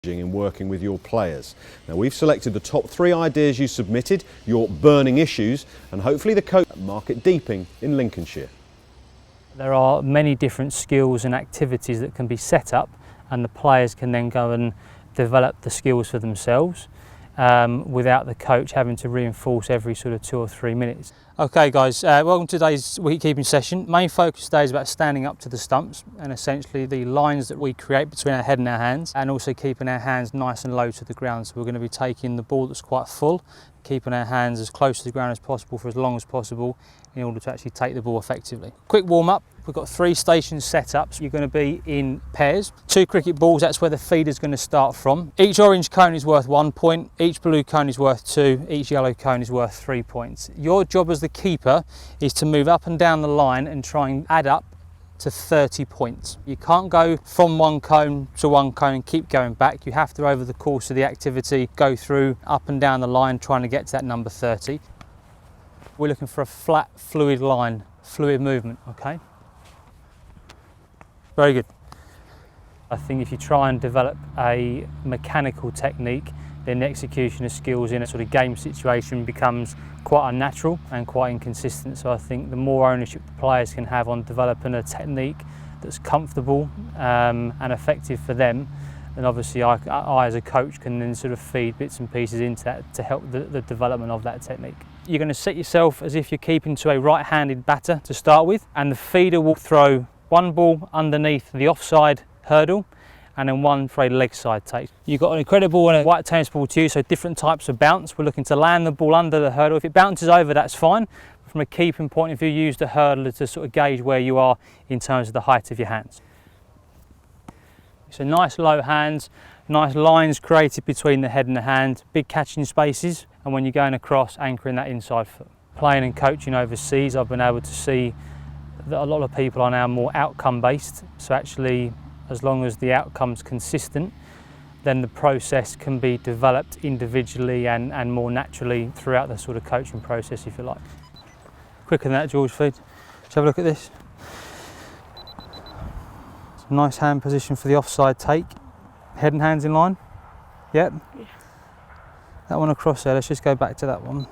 in working with your players. Now we've selected the top 3 ideas you submitted, your burning issues, and hopefully the coach at Market Deeping in Lincolnshire. There are many different skills and activities that can be set up, and the players can then go and develop the skills for themselves without the coach having to reinforce every sort of 2 or 3 minutes. Okay guys, welcome to today's wicket keeping session. Main focus today is about standing up to the stumps and essentially the lines that we create between our head and our hands, and also keeping our hands nice and low to the ground. So we're going to be taking the ball that's quite full, keeping our hands as close to the ground as possible for as long as possible in order to actually take the ball effectively. Quick warm up. We've got 3 stations set up, so you're going to be in pairs. 2 cricket balls, that's where the feeder's going to start from. Each orange cone is worth 1 point, each blue cone is worth 2, each yellow cone is worth 3 points. Your job as the keeper is to move up and down the line and try and add up to 30 points. You can't go from one cone to one cone and keep going back. You have to, over the course of the activity, go through up and down the line trying to get to that number 30. We're looking for a flat, fluid line, fluid movement, okay? Very good. I think if you try and develop a mechanical technique, then the execution of skills in a sort of game situation becomes quite unnatural and quite inconsistent. So I think the more ownership the players can have on developing a technique that's comfortable and effective for them, then obviously I as a coach can then sort of feed bits and pieces into that to help the development of that technique. You're going to set yourself as if you're keeping to a right-handed batter to start with, and the feeder will throw 1 ball underneath the offside hurdle and then 1 for a leg side take. You've got an incredible and a white tennis ball to use, so different types of bounce. We're looking to land the ball under the hurdle. If it bounces over, that's fine. From a keeping point of view, use the hurdle to sort of gauge where you are in terms of the height of your hands. So nice low hands, nice lines created between the head and the hand, big catching spaces, and when you're going across, anchoring that inside foot. Playing and coaching overseas, I've been able to see that a lot of people are now more outcome based, so actually as long as the outcome's consistent, then the process can be developed individually and more naturally throughout the sort of coaching process, if you like. Quicker than that, George Feed. Let's have a look at this. Nice hand position for the offside take. Head and hands in line. Yep. Yeah. That one across there, let's just go back to that one.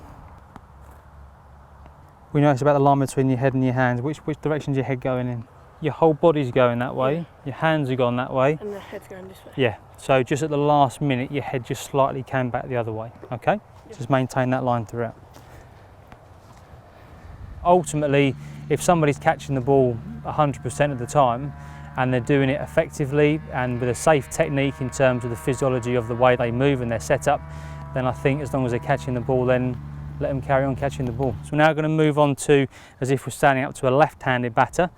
We know it's about the line between your head and your hands. Which direction's your head going in? Your whole body's going that way, yeah. Your hands are going that way. And the head's going this way. Yeah, so just at the last minute, your head just slightly came back the other way, okay? Yeah. Just maintain that line throughout. Ultimately, if somebody's catching the ball 100% of the time, and they're doing it effectively and with a safe technique in terms of the physiology of the way they move and their setup, then I think as long as they're catching the ball, then let them carry on catching the ball. So we're now going to move on to as if we're standing up to a left-handed batter.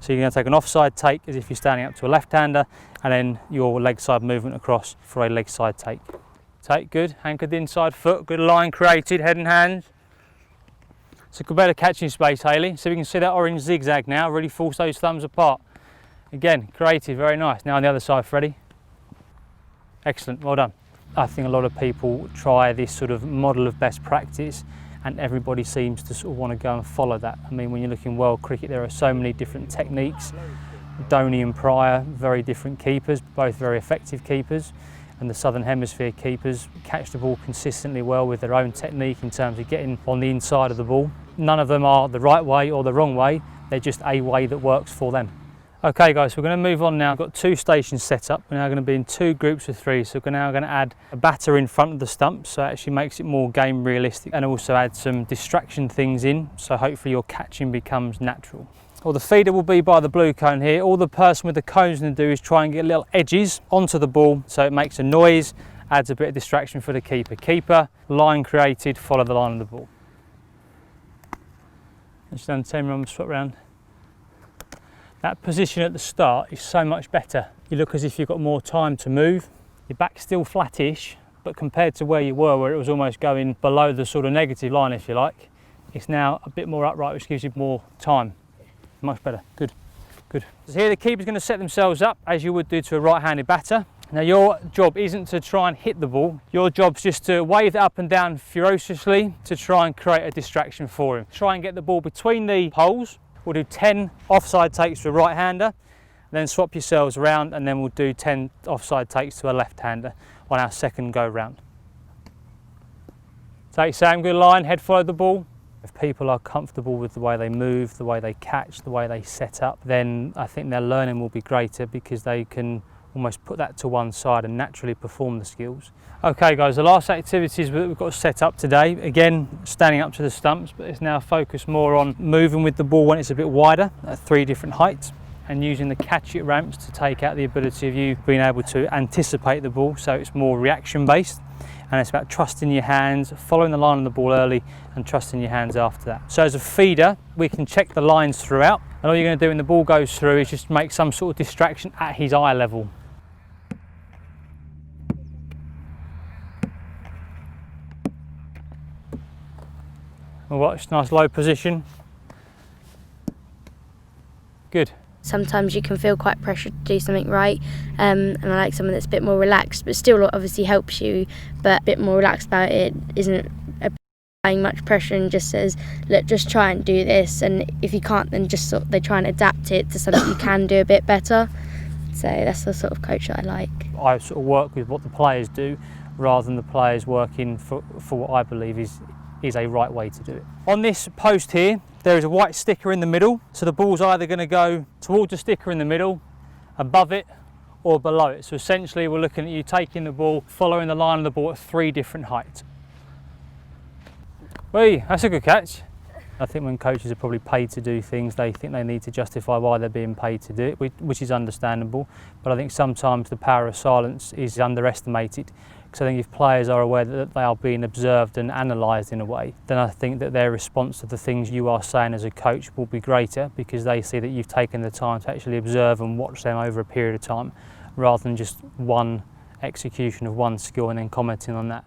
So you're going to take an offside take as if you're standing up to a left-hander, and then your leg side movement across for a leg side take. Take, good, anchored inside foot, good line created, head and hands. It's a good better catching space, Hayley. So we can see that orange zigzag now, really force those thumbs apart. Again, creative, very nice. Now on the other side, Freddie. Excellent, well done. I think a lot of people try this sort of model of best practice and everybody seems to sort of want to go and follow that. I mean, when you're looking world cricket, there are so many different techniques. Dhoni and Pryor, very different keepers, both very effective keepers. And the Southern Hemisphere keepers catch the ball consistently well with their own technique in terms of getting on the inside of the ball. None of them are the right way or the wrong way, they're just a way that works for them. Okay guys, we're going to move on now. We've got 2 stations set up. We're now going to be in 2 groups of 3. So we're now going to add a batter in front of the stump, so it actually makes it more game realistic, and also add some distraction things in, so hopefully your catching becomes natural. Well, the feeder will be by the blue cone here. All the person with the cone's going to do is try and get little edges onto the ball, so it makes a noise, adds a bit of distraction for the keeper. Keeper, line created, follow the line of the ball. Just done 10 runs, swap round. That position at the start is so much better. You look as if you've got more time to move. Your back's still flattish, but compared to where you were, where it was almost going below the sort of negative line, if you like, it's now a bit more upright, which gives you more time. Much better, good, good. So here the keeper's going to set themselves up as you would do to a right-handed batter. Now your job isn't to try and hit the ball, your job's just to wave it up and down ferociously to try and create a distraction for him. Try and get the ball between the poles. We'll do 10 offside takes for a right-hander, then swap yourselves around, and then we'll do 10 offside takes to a left-hander on our second go round. Take same good line, head follow the ball. If people are comfortable with the way they move, the way they catch, the way they set up, then I think their learning will be greater, because they can almost put that to one side and naturally perform the skills. Okay guys, the last activities that we've got set up today, again standing up to the stumps, but it's now focused more on moving with the ball when it's a bit wider at 3 different heights, and using the catch it ramps to take out the ability of you being able to anticipate the ball, so it's more reaction based, and it's about trusting your hands, following the line on the ball early and trusting your hands after that. So as a feeder, we can check the lines throughout, and all you're going to do when the ball goes through is just make some sort of distraction at his eye level. We'll watch, nice low position. Good. Sometimes you can feel quite pressured to do something right, and I like someone that's a bit more relaxed, but still obviously helps you, but a bit more relaxed about it, isn't applying much pressure and just says, look, just try and do this, and if you can't, then just they try and adapt it to something you can do a bit better. So that's the sort of coach that I like. I sort of work with what the players do rather than the players working for what I believe is a right way to do it. On this post here, there is a white sticker in the middle, so the ball's either going to go towards the sticker in the middle, above it, or below it. So essentially we're looking at you taking the ball, following the line of the ball at 3 different heights. Whee, that's a good catch. I think when coaches are probably paid to do things, they think they need to justify why they're being paid to do it, which is understandable, but I think sometimes the power of silence is underestimated. Because I think if players are aware that they are being observed and analysed in a way, then I think that their response to the things you are saying as a coach will be greater, because they see that you've taken the time to actually observe and watch them over a period of time, rather than just one execution of one skill and then commenting on that.